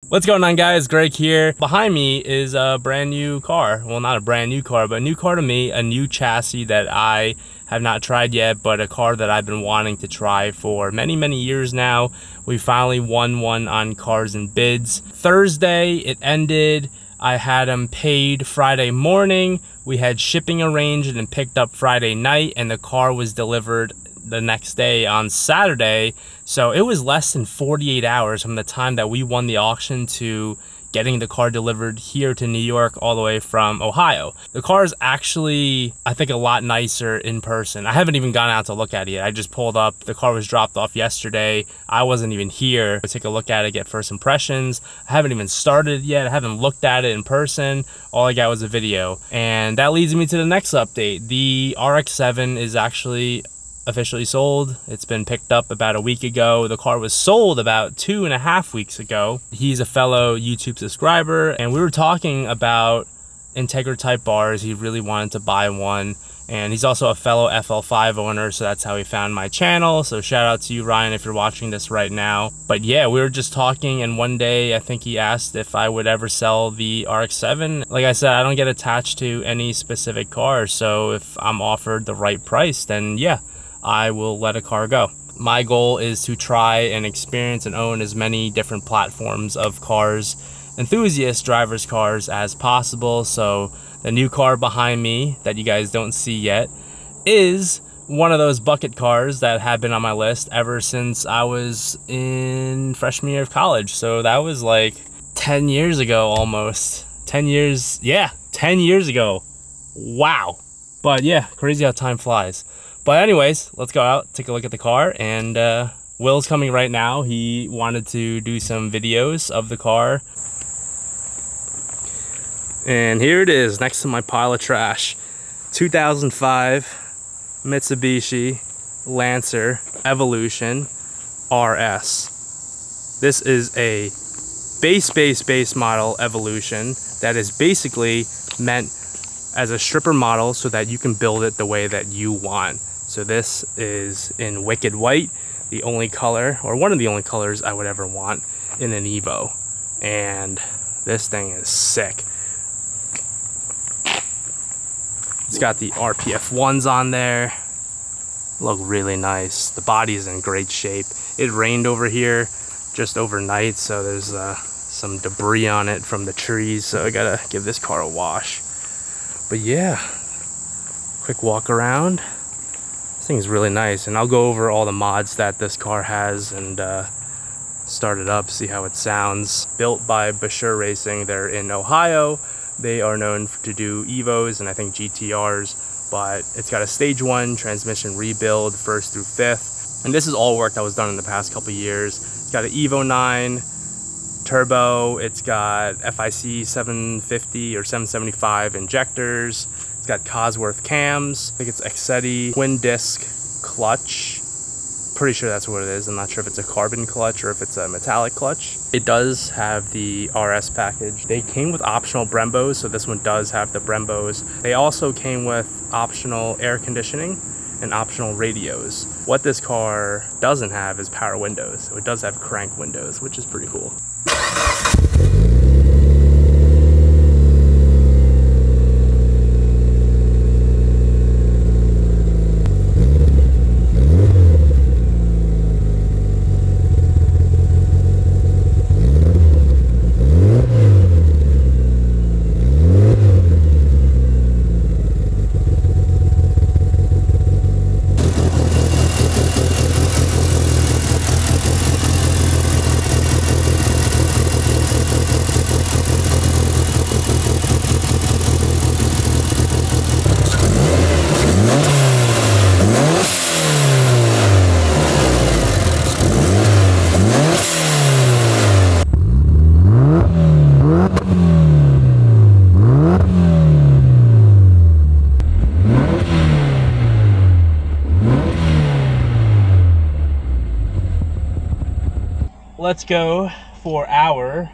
What's going on, guys? Greg here. Behind me is a brand new car. Well, not a brand new car, but a new car to me, a new chassis that I have not tried yet, but a car that I've been wanting to try for many years now. We finally won one on Cars and Bids. Thursday, it ended. I had them paid Friday morning. We had shipping arranged and picked up Friday night, and the car was delivered the next day on Saturday. So it was less than 48 hours from the time that we won the auction to getting the car delivered here to New York all the way from Ohio. The car is actually, I think, a lot nicer in person. I haven't even gone out to look at it yet. I just pulled up. The car was dropped off yesterday. I wasn't even here to take a look at it, get first impressions. I haven't even started yet. I haven't looked at it in person. All I got was a video. And that leads me to the next update. The RX-7 is actually officially sold. It's been picked up about a week ago. The car was sold about 2.5 weeks ago. He's a fellow YouTube subscriber, and we were talking about Integra type bars. He really wanted to buy one, and he's also a fellow FL5 owner, so that's how he found my channel. So shout out to you, Ryan, if you're watching this right now. But yeah, we were just talking, and one day I think he asked if I would ever sell the RX-7. Like I said, I don't get attached to any specific car, so if I'm offered the right price, then yeah, I will let a car go. My goal is to try and experience and own as many different platforms of cars, enthusiast drivers' cars, as possible. So the new car behind me that you guys don't see yet is one of those bucket cars that have been on my list ever since I was in freshman year of college. So that was like 10 years ago almost. 10 years, yeah, 10 years ago. Wow. But yeah, crazy how time flies. But anyways, let's go out, take a look at the car, and Will's coming right now. He wanted to do some videos of the car. And here it is, next to my pile of trash. 2005 Mitsubishi Lancer Evolution RS. This is a base model Evolution that is basically meant as a stripper model so that you can build it the way that you want. So this is in wicked white, the only color, or one of the only colors I would ever want in an Evo. And this thing is sick. It's got the RPF 1s on there. Look really nice. The body is in great shape. It rained over here just overnight, so there's some debris on it from the trees, so I gotta give this car a wash. But yeah, quick walk around. This thing is really nice, and I'll go over all the mods that this car has and start it up, see how it sounds. Built by Basher Racing. They're in Ohio. They are known to do Evos and I think GTRs, but it's got a stage 1 transmission rebuild, 1st through 5th. And this is all work that was done in the past couple years. It's got an Evo 9 turbo. It's got FIC 750 or 775 injectors. It's got Cosworth cams. I think it's Excetti twin disc clutch. Pretty sure that's what it is. I'm not sure if it's a carbon clutch or if it's a metallic clutch. It does have the RS package. They came with optional Brembos, so this one does have the Brembos. They also came with optional air conditioning and optional radios. What this car doesn't have is power windows. So it does have crank windows, which is pretty cool. Let's go for our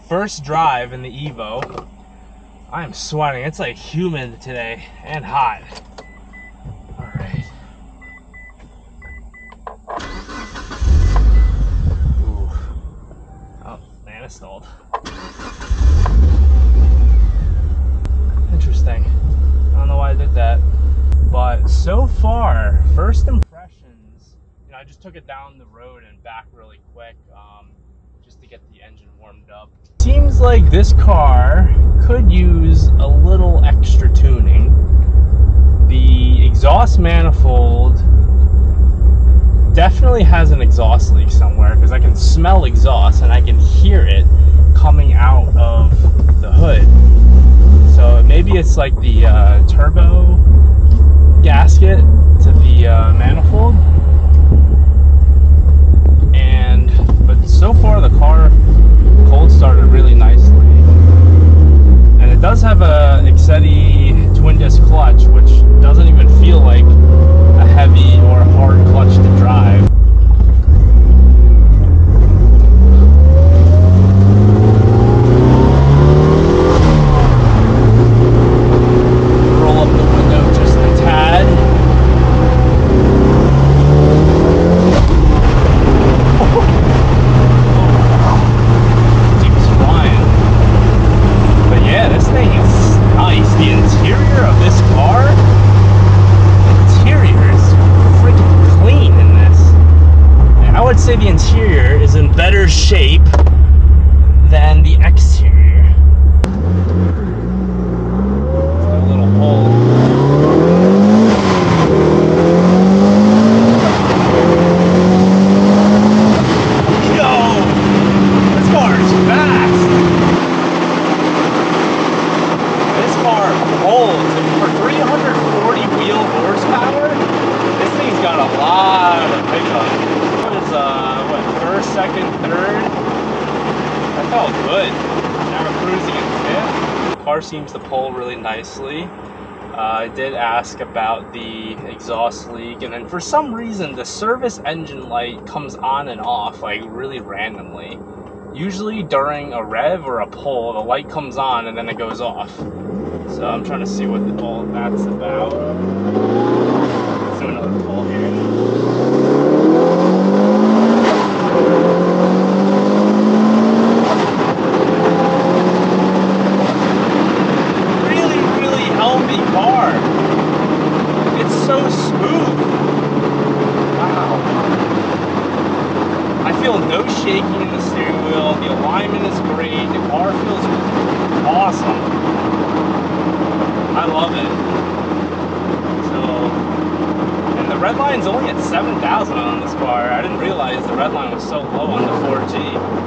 first drive in the Evo. I am sweating. It's like humid today and hot. All right. Ooh. Oh man, installed. Interesting. I don't know why I did that. But so far, first impressions, you know, I just took it down the road and back really quick just to get the engine warmed up. Seems like this car could use a little extra tuning. The exhaust manifold definitely has an exhaust leak somewhere because I can smell exhaust and I can hear it coming out of the hood. So maybe it's like the turbo gasket to the manifold. But so far the car cold started really nicely. And it does have a Excetti twin disc clutch, which doesn't even feel like a heavy or hard clutch to drive. Roll up the window just a tad. The interior is in better shape than the exterior. A little hole. Yo! This car is fast! This car holds. For 340 wheel horsepower, this thing's got a lot of pickup. What, first, second, third? That felt good. Now we're cruising in fifth. The car seems to pull really nicely. I did ask about the exhaust leak, and then for some reason the service engine light comes on and off like really randomly. Usually during a rev or a pull, the light comes on and then it goes off. So I'm trying to see what all that's about. Let's do another pull here. So smooth. Wow. I feel no shaking in the steering wheel. The alignment is great. The car feels awesome. I love it. So, and the red line's only at 7,000 on this car. I didn't realize the red line was so low on the 4G.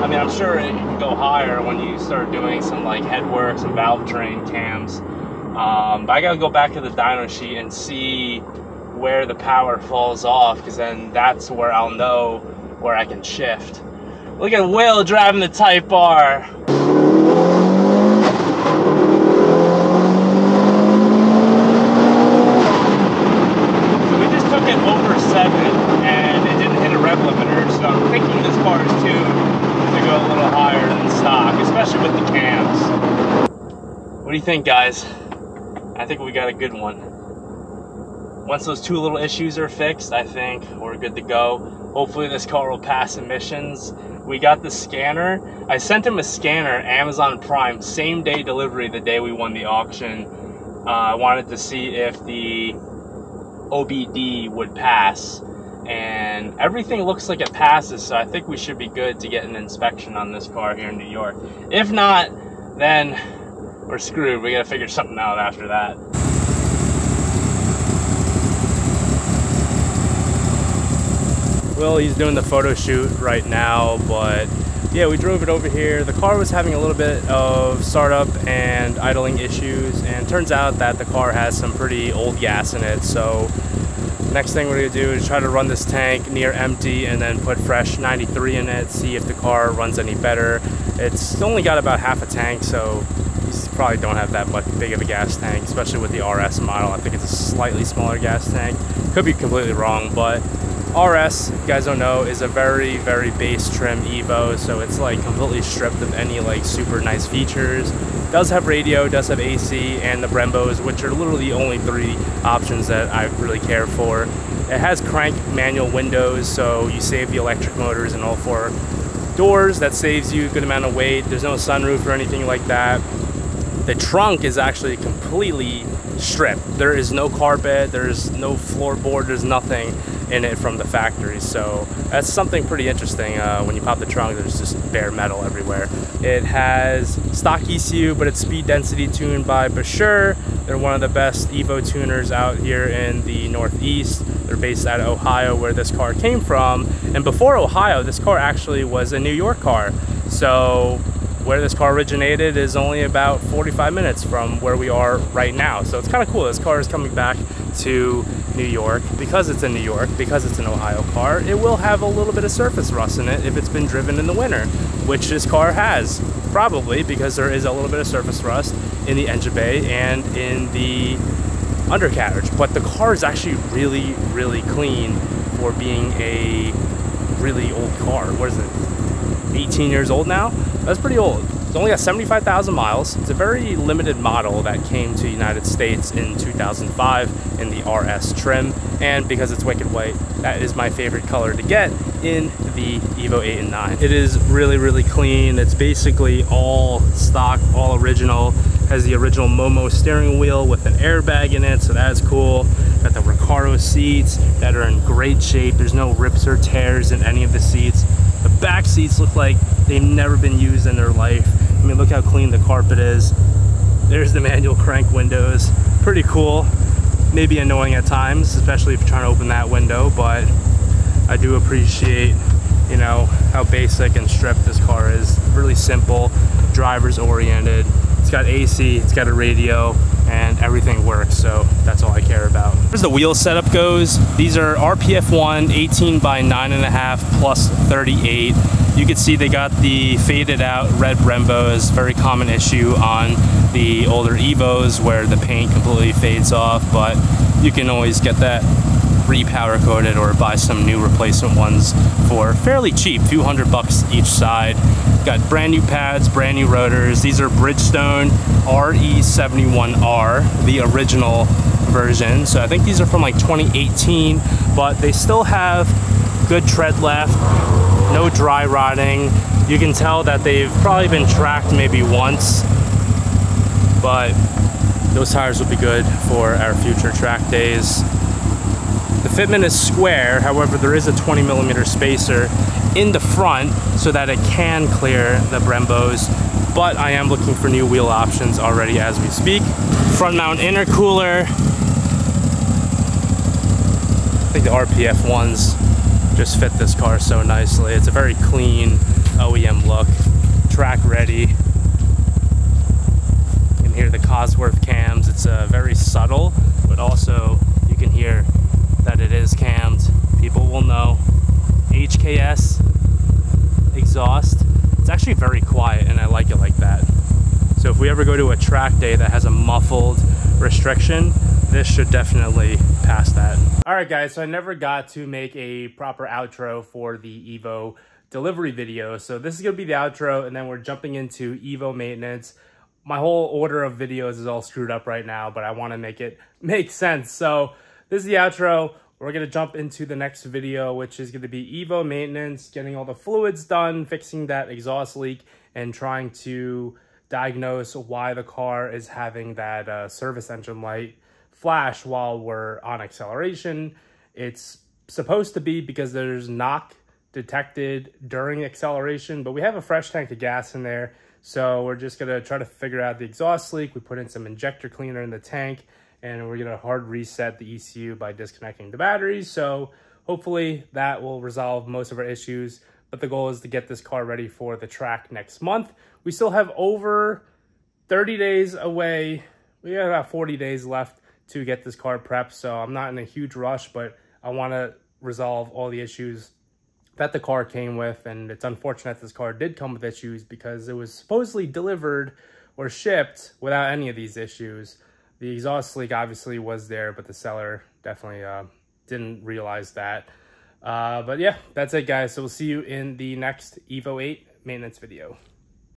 I mean, I'm sure it can go higher when you start doing some like head work, some valve train cams. But I gotta go back to the dyno sheet and see where the power falls off, because then that's where I'll know where I can shift. Look at Will driving the Type R. So we just took it over 7 and it didn't hit a rev limiter, so I'm thinking this car is tuned to go a little higher than stock, especially with the cams. What do you think, guys? I think we got a good one. Once those two little issues are fixed, I think we're good to go. Hopefully this car will pass emissions. We got the scanner. I sent him a scanner, Amazon Prime, same day delivery, the day we won the auction. I wanted to see if the OBD would pass. And everything looks like it passes, so I think we should be good to get an inspection on this car here in New York. If not, then we're screwed. We gotta figure something out after that. Well, he's doing the photo shoot right now, but yeah, we drove it over here. The car was having a little bit of startup and idling issues, and turns out that the car has some pretty old gas in it. So next thing we're gonna do is try to run this tank near empty and then put fresh 93 in it, see if the car runs any better. It's only got about half a tank, so you probably don't have that much big of a gas tank, especially with the RS model. I think it's a slightly smaller gas tank. Could be completely wrong, but RS, if you guys don't know, is a very, very base trim Evo, so it's like completely stripped of any like super nice features. Does have radio, does have AC, and the Brembos, which are literally the only 3 options that I really care for. It has crank manual windows, so you save the electric motors in all 4 doors. That saves you a good amount of weight. There's no sunroof or anything like that. The trunk is actually completely stripped. There is no carpet, there's no floorboard, there's nothing in it from the factory. So that's something pretty interesting. When you pop the trunk, there's just bare metal everywhere. It has stock ECU, but it's speed density tuned by Basher. They're one of the best Evo tuners out here in the Northeast. They're based out of Ohio, where this car came from. And before Ohio, this car actually was a New York car. So where this car originated is only about 45 minutes from where we are right now. So it's kind of cool. This car is coming back to New York. Because it's in New York, because it's an Ohio car, it will have a little bit of surface rust in it if it's been driven in the winter, which this car has, probably, because there is a little bit of surface rust in the engine bay and in the undercarriage. But the car is actually really, really clean for being a really old car. What is it, 18 years old now? That's pretty old. It's only got 75,000 miles. It's a very limited model that came to the United States in 2005 in the RS trim. And because it's wicked white, that is my favorite color to get in the Evo 8 and 9. It is really, really clean. It's basically all stock, all original. Has the original Momo steering wheel with an airbag in it, so that's cool. Got the Recaro seats that are in great shape. There's no rips or tears in any of the seats. The back seats look like they've never been used in their life. I mean, look how clean the carpet is. There's the manual crank windows. Pretty cool. Maybe annoying at times, especially if you're trying to open that window, but I do appreciate, you know, how basic and stripped this car is. Really simple, driver's oriented. It's got AC, it's got a radio, and everything works, so that's all I care about. As the wheel setup goes, these are RPF1 18 by 9.5 plus 38. You can see they got the faded out red Brembos, very common issue on the older Evos where the paint completely fades off, but you can always get that re-powder coated or buy some new replacement ones for fairly cheap, few $100 each side. Got brand new pads, brand new rotors. These are Bridgestone RE71R, the original version. So I think these are from like 2018, but they still have good tread left, no dry rotting. You can tell that they've probably been tracked maybe once, but those tires will be good for our future track days. The fitment is square, however there is a 20mm spacer in the front so that it can clear the Brembos, but I am looking for new wheel options already as we speak. Front mount intercooler. I think the RPF ones just fit this car so nicely. It's a very clean OEM look, track ready. You can hear the Cosworth cams. It's very subtle, but also you can hear that it is cammed. People will know. HKS exhaust. It's actually very quiet and I like it like that. So if we ever go to a track day that has a muffled restriction, this should definitely pass that. All right guys, so I never got to make a proper outro for the Evo delivery video. So this is gonna be the outro and then we're jumping into Evo maintenance. My whole order of videos is all screwed up right now, but I wanna make it make sense. So this is the outro. We're going to jump into the next video, which is going to be Evo maintenance, getting all the fluids done, fixing that exhaust leak, and trying to diagnose why the car is having that service engine light flash while we're on acceleration. It's supposed to be because there's knock detected during acceleration, but we have a fresh tank of gas in there. So we're just going to try to figure out the exhaust leak. We put in some injector cleaner in the tank, and we're going to hard reset the ECU by disconnecting the batteries. So hopefully that will resolve most of our issues. But the goal is to get this car ready for the track next month. We still have over 30 days away. We have about 40 days left to get this car prepped. So I'm not in a huge rush, but I want to resolve all the issues that the car came with. And it's unfortunate this car did come with issues because it was supposedly delivered or shipped without any of these issues. The exhaust leak obviously was there, but the seller definitely didn't realize that. But yeah, that's it guys. So we'll see you in the next Evo 8 maintenance video.